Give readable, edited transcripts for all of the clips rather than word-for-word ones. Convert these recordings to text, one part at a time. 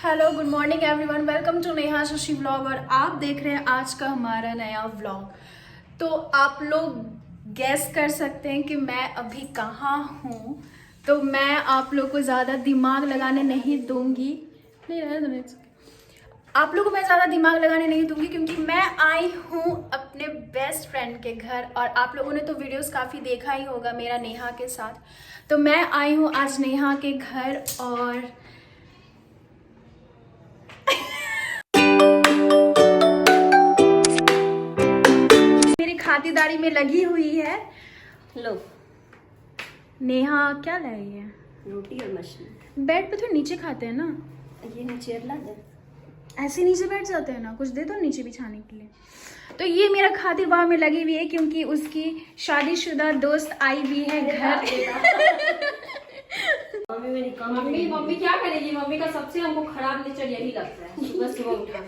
Hello good morning everyone, welcome to Neha Shashi vlog. और आप देख रहे हैं आज का हमारा नया व्लॉग। तो आप लोग गैस कर सकते हैं कि मैं अभी कहाँ हूँ। तो मैं आप लोग को ज़्यादा दिमाग लगाने नहीं दूंगी, नहीं रहने दो, आप लोगों को मैं ज़्यादा दिमाग लगाने नहीं दूंगी क्योंकि मैं आई हूँ अपने बेस्ट फ्रेंड के घर। और आप लोगों ने तो वीडियोस काफ़ी देखा ही होगा मेरा नेहा के साथ। तो मैं आई हूँ आज नेहा के घर और मेरी खातिरदारी में लगी हुई है। लो नेहा क्या लाई है? रोटी और मछली। बेड पे तो नीचे खाते हैं ना, ये चेयर ला दे। ऐसे नीचे बैठ जाते हैं ना, कुछ दे दो नीचे बिछाने के लिए। तो ये मेरा खातिर बाव में लगी हुई है क्योंकि उसकी शादीशुदा दोस्त आई हुई है घर। मम्मी क्या करेगी? मम्मी का सबसे हमको खराब नेचर यही लगता है, सुबह सुबह उठा।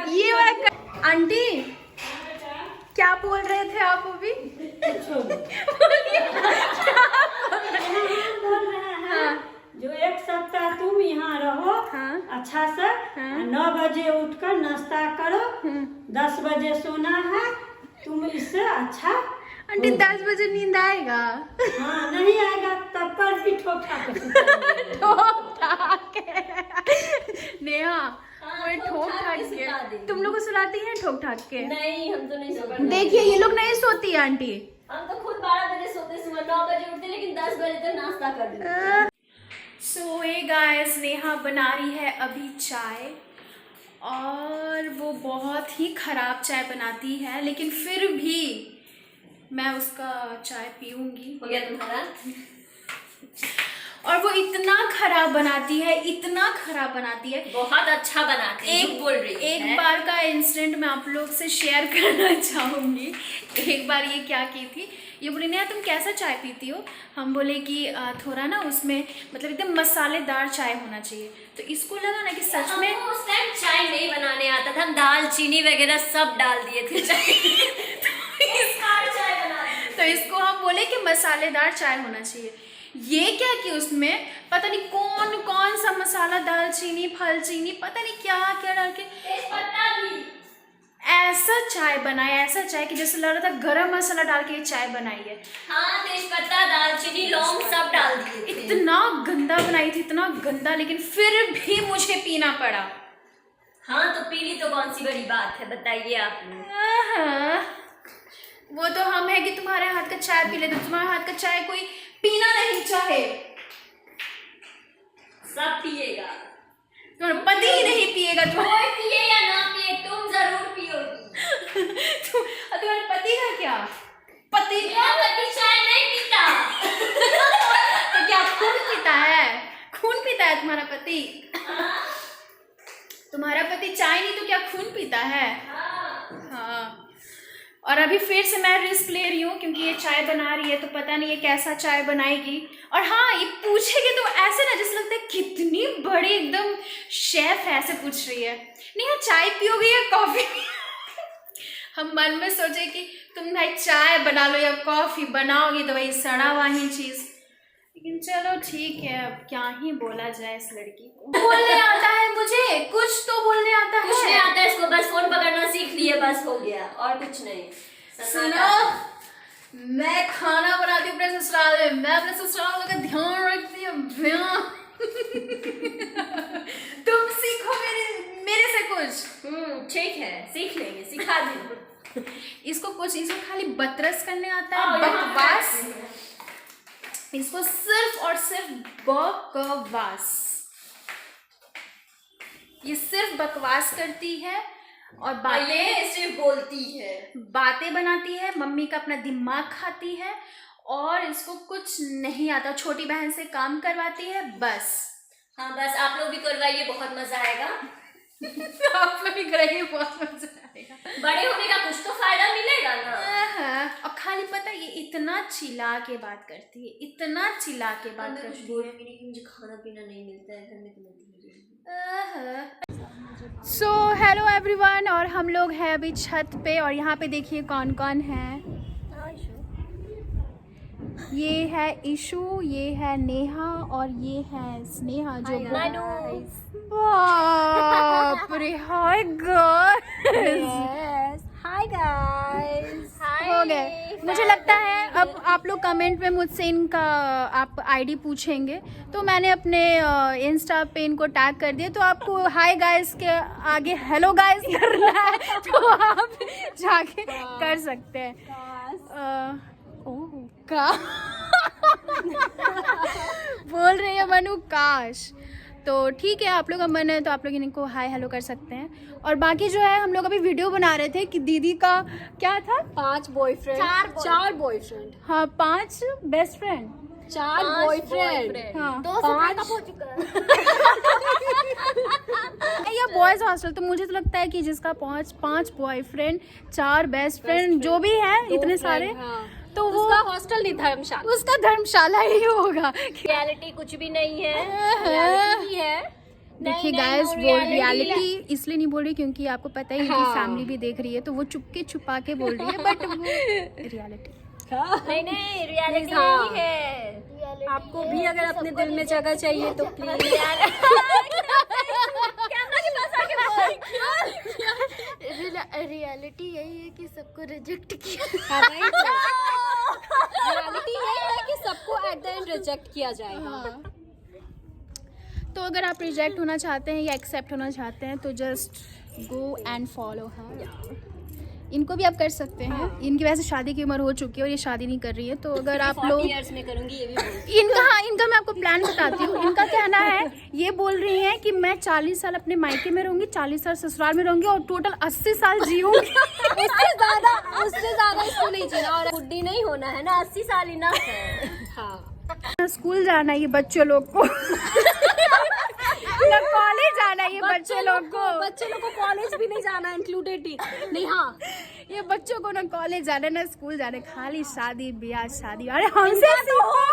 ये वाला आंटी क्या बोल रहे थे आप अभी? जो एक सप्ताह तुम यहाँ रहो, हाँ? अच्छा से हाँ? 9 बजे उठकर नाश्ता करो, 10 बजे सोना है। तुम इससे अच्छा आंटी 10 बजे नींद आएगा? हाँ नहीं आएगा तब पर भी ठोक ठाक नेहा वो ठोक ठाक के तुम लोग को सुलाती है? ठोक ठाक के नहीं, हम तो नहीं सोते। देखिए ये लोग नहीं सोती है आंटी। हम तो खुद 12 बजे सोते, सुबह 9 बजे उठते, लेकिन 10 बजे तक नाश्ता कर लेते। सो हे गाइस, नेहा बना रही है अभी चाय और वो बहुत ही खराब चाय बनाती है, लेकिन फिर भी मैं उसका चाय पीऊंगी। हो गया तुम्हारा? और वो इतना खराब बनाती है, इतना खराब बनाती है। बहुत अच्छा बनाती है। एक बोल रही है। एक बार का इंसिडेंट मैं आप लोग से शेयर करना चाहूँगी। एक बार ये क्या की थी, ये बोली नेहा तुम कैसा चाय पीती हो? हम बोले कि थोड़ा ना उसमें मतलब एकदम मसालेदार चाय होना चाहिए। तो इसको लगा ना कि सच में उस टाइम चाय नहीं बनाने आता था, हम दाल चीनी वगैरह सब डाल दिए थे चाय। तो इसको हम बोले कि मसालेदार चाय होना चाहिए। ये क्या कि उसमें पता नहीं कौन कौन सा मसाला, दालचीनी, फलचीनी, पता नहीं क्या क्या डाल के ऐसा चाय बनाया, ऐसा चाय कि जैसे लग रहा था गरम मसाला डाल के ये चाय बनाई है। हाँ, तेजपत्ता, दालचीनी, लौंग सब डाल दिए थे। इतना गंदा बनाई थी, इतना गंदा, लेकिन फिर भी मुझे पीना पड़ा। हाँ तो पीली तो कौन सी बड़ी बात है, बताइए आप लोग। आहा, वो तो हम है कि तुम्हारे हाथ का चाय पी लेते, तुम्हारे हाथ का चाय कोई पीना नहीं चाहे। सब पिएगा, तुम्हारा पति ही नहीं पिएगा। कोई पिए या ना पिए, तुम जरूर पियोगी। तुम्हारे पति का क्या? पति चाय नहीं पीता। तो क्या खून पीता है? खून पीता है तुम्हारा पति? तुम्हारा पति चाय नहीं तो क्या खून पीता है? हाँ। और अभी फिर से मैं रिस्क ले रही हूँ क्योंकि ये चाय बना रही है, तो पता नहीं ये कैसा चाय बनाएगी। और हाँ, ये पूछेगी तो ऐसे ना जैसे लगता है कितनी बड़ी एकदम शेफ है, ऐसे पूछ रही है नेहा चाय पियोगी या कॉफी? हम मन में सोचे कि तुम भाई चाय बना लो या कॉफी बनाओगी तो वही सड़ा हुआ ही चीज। लेकिन चलो ठीक है, अब क्या ही बोला जाए इस लड़की को। बोलने आता है मुझे, कुछ तो बोलने आता है। कुछ नहीं आता इसको, बस फोन पकड़ना सीख लिए, बस हो गया और कुछ नहीं। सुनो, मैं खाना बनाती हूँ अपने ससुराल में, मैं अपने ससुराल का ध्यान रखती हूँ। तुम सीखो मेरे से कुछ। ठीक है, सीख लेंगे, सिखा देंगे। इसको खाली बतरस करने आता है, बकवास। इसको सिर्फ और सिर्फ बकवास, ये सिर्फ बकवास करती है और बातें सिर्फ बोलती है, बातें बनाती है, मम्मी का अपना दिमाग खाती है और इसको कुछ नहीं आता। छोटी बहन से काम करवाती है बस। हाँ बस आप लोग भी करवाइए, बहुत मजा आएगा। आप लोग भी कराइए, बहुत मजा आएगा। बड़े होने का कुछ तो फायदा मिलेगा ना। और खाली पता ये इतना चिल्ला के बात करती है, इतना चिल्ला के बात करती है। बोलेंगे नहीं कि मुझे खाना पीना नहीं मिलता है घर में, तो सो हेलो एवरीवन, और हम लोग हैं अभी छत पे और यहाँ पे देखिए कौन कौन है। ये है इशू, ये है नेहा और ये है स्नेहा जो बाप रे। Hi guys, hi guys. हो गए। मुझे लगता है अब आप लोग कमेंट में मुझसे इनका आप आईडी पूछेंगे, तो मैंने अपने इंस्टा पे इनको टैग कर दिया, तो आपको हाय गाइस के आगे हेलो गाइस करना है तो आप जाके कर सकते हैं। ओह का बोल रही है मनु काश। तो ठीक है, आप लोग का मन है तो आप लोग इनको हाय हेलो कर सकते हैं। और बाकी जो है हम लोग अभी वीडियो बना रहे थे कि दीदी का क्या था, 5 बॉयफ्रेंड, 4 बॉयफ्रेंड, हाँ 5 बेस्ट फ्रेंड, 4 बॉयफ्रेंड, हाँ 5 ये बॉयज हॉस्टल। तो मुझे तो लगता है कि जिसका 5 बॉयफ्रेंड, 4 बेस्ट फ्रेंड जो भी है इतने सारे, तो वो उसका हॉस्टल नहीं, धर्मशाला, उसका धर्मशाला ही होगा। रियलिटी कुछ भी नहीं है, रियलिटी है। देखिए गाइस, वो रियलिटी इसलिए नहीं बोल रही क्योंकि आपको पता ही है कि फैमिली भी देख रही है, तो वो चुपके छुपा के बोल रही है, बट वो रियलिटी नहीं रियलिटी ही है। आपको भी अगर अपने दिल में जगह चाहिए तो प्लीज कैमरा के पास आके बोल। रियलिटी यही है कि सबको रिजेक्ट किया। रियलिटी यही है कि सबको एट द एंड रिजेक्ट किया जाएगा। तो अगर आप रिजेक्ट होना चाहते हैं या एक्सेप्ट होना चाहते हैं तो just go and follow her. इनको भी आप कर सकते हैं। इनकी वैसे शादी की उम्र हो चुकी है और ये शादी नहीं कर रही है, तो अगर आप लोग 40 years में करूंगी ये भी इनका मैं आपको प्लान बताती हूँ। इनका कहना है, ये बोल रही हैं कि मैं 40 साल अपने मायके में रहूंगी, 40 साल ससुराल में रहूंगी और टोटल 80 साल जीऊंगी। उससे ज्यादा इसको नहीं जीना और बुढ़ी नहीं होना है ना, 80 साल ही ना है। हाँ, स्कूल जाना है ये बच्चे लोग को, ना कॉलेज जाना है ये बच्चे लोग को कॉलेज भी नहीं जाना इंक्लूडेड ही नहीं। हाँ, ये बच्चों को ना कॉलेज जाना ना स्कूल जाना, खाली शादी ब्याह शादी। अरे हमसे सीखो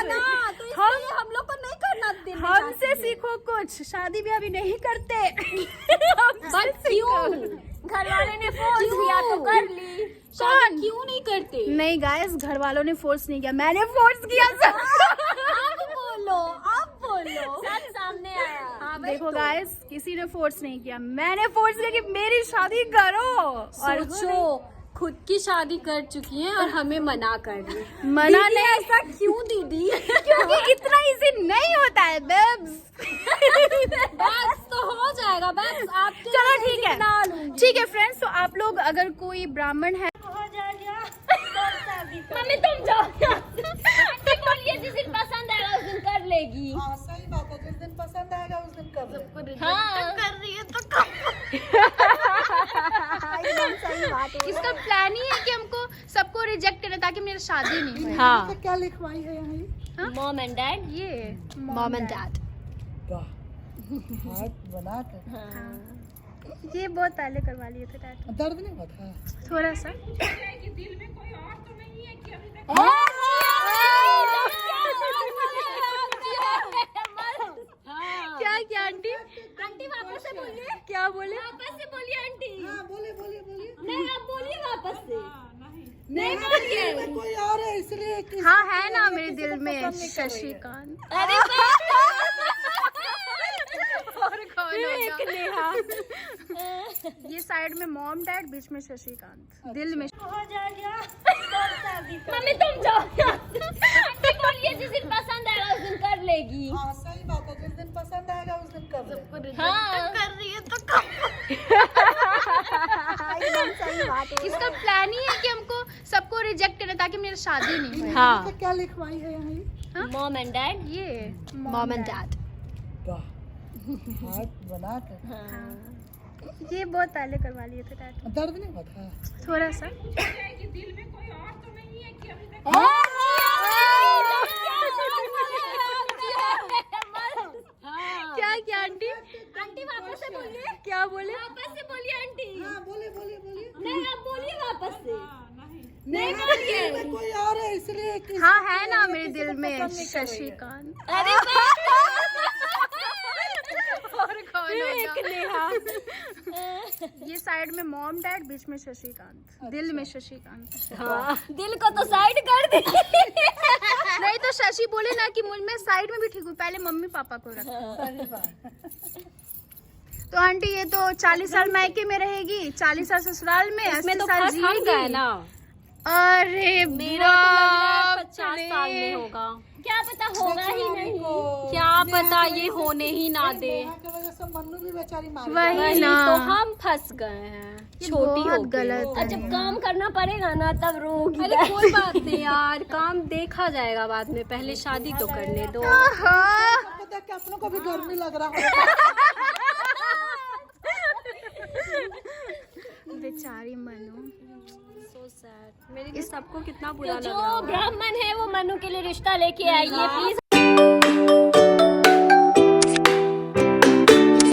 ना, तो इसलिए हम लोग को नहीं करना दिन में हमसे शादी। सीखो कुछ, शादी ब्याह भी नहीं करते। बट क्यों? घर वाले ने फोर्स किया तो कर ली, शादी क्यों नहीं करते? नहीं गाइस, घर वालों ने फोर्स नहीं किया, मैंने फोर्स किया। अब बोलो सच सामने आया। हाँ, देखो गाइस, किसी ने फोर्स नहीं किया, मैंने फोर्स किया कि मेरी शादी करो। और सोचो, खुद की शादी कर चुकी हैं और हमें मना कर रही है। मना नहीं, ऐसा क्यों दीदी? क्योंकि इतना इजी नहीं होता है बेब्स। बस तो हो जाएगा, बस आपके चलो लिए ठीक है, जितना लूंगी। ठीक है फ्रेंड्स। तो आप लोग अगर कोई ब्राह्मण है, मम्मी तुम जाओ, आंटी बोलिए जिस दिन पसंद आएगा उस दिन कर लेगी। हाँ सही बात है, जिस दिन पसंद आएगा उस दिन कर ले। हाँ, कर रही है तो सही बात है। इसका प्लान ही है कि हमको सबको रिजेक्ट करना ताकि मेरी शादी नहीं हो। हाँ। तो क्या लिखवाई है यहाँ? मॉम एंड डैड, ये मॉम एंड डैड। वाह, हाथ बना कर। ये बहुत पहले करवा लिए थे डैड, दर्द नहीं हुआ था? थोड़ा सा। क्या क्या आंटी? आंटी वापस से बोलिए। क्या बोले? वापस से बोलिए आंटी। हाँ बोले बोले बोले। नहीं, आप बोलिए वापस से। नहीं दिल बोलिए। में कोई और है इसलिए कि हाँ है ना मेरे दिल में शशिकांत। अरे और कौन होगा? ये साइड में मॉम डैड, बीच में शशिकांत, दिल में। मम्मी तुम जाओ, आंटी बोलिए जिस दिन पसंद आएगा उस दिन कर लेगी। हाँ सही बात है, जिस दिन पसंद आएगा उस दिन कर ले। हाँ, कर रही है तो सही बात है। इसका प्लान ही है कि हमको सबको रिजेक्ट करना ताकि मेरी शादी नहीं हो। हाँ। तो क्या लिखवाई है यहाँ? मॉम एंड डैड, ये मॉम एंड डैड। वाह, हाथ बना कर। ये बहुत पहले करवा लिए थे डैड, दर्द नहीं हुआ था? थोड़ा सा। क्या क्या आंटी? आंटी वापस से बोलिए। क्या बोले? वापस से बोलिए आंटी। हाँ बोले बोले बोले। नहीं, आप बोलिए वापस से। नहीं दिल बोलिए। में कोई और है इसलिए कि हाँ है ना मेरे दिल में शशिकांत। अरे और कौन होगा? ये साइड में मॉम डैड, बीच में शशिकांत, दिल में शशिकांत। हाँ, दिल को तो साइड कर दे। चाची बोले ना कि मुझ में साइड में भी ठीक हूँ, पहले मम्मी पापा को रखो। तो आंटी ये तो 40 साल मायके में रहेगी, 40 साल ससुराल में, 80 तो साल फर्स्ट हम गए जिएगी। ना। अरे मेरा तो लग रहा है बाप 50 रे। साल में होगा, क्या पता होगा ही नहीं, को क्या पता ये होने ही ना दे। नेहा की वजह से मन्नू भी बेचारी मारी वही वही ना, तो हम फंस गए हैं, ये छोटी बहुत हो गलत गलत। है। जब काम करना पड़ेगा ना तब रोगी। अरे कोई बात नहीं यार, काम देखा जाएगा बाद में, पहले शादी तो करने दो। हाँ। को देख के अपनों को भी गर्मी लग रहा है। बेचारी मनु। So sad। मेरे लिए सबको कितना बुरा लग जो रहा है। ब्राह्मण है वो मनु के लिए रिश्ता लेके आई है, प्लीज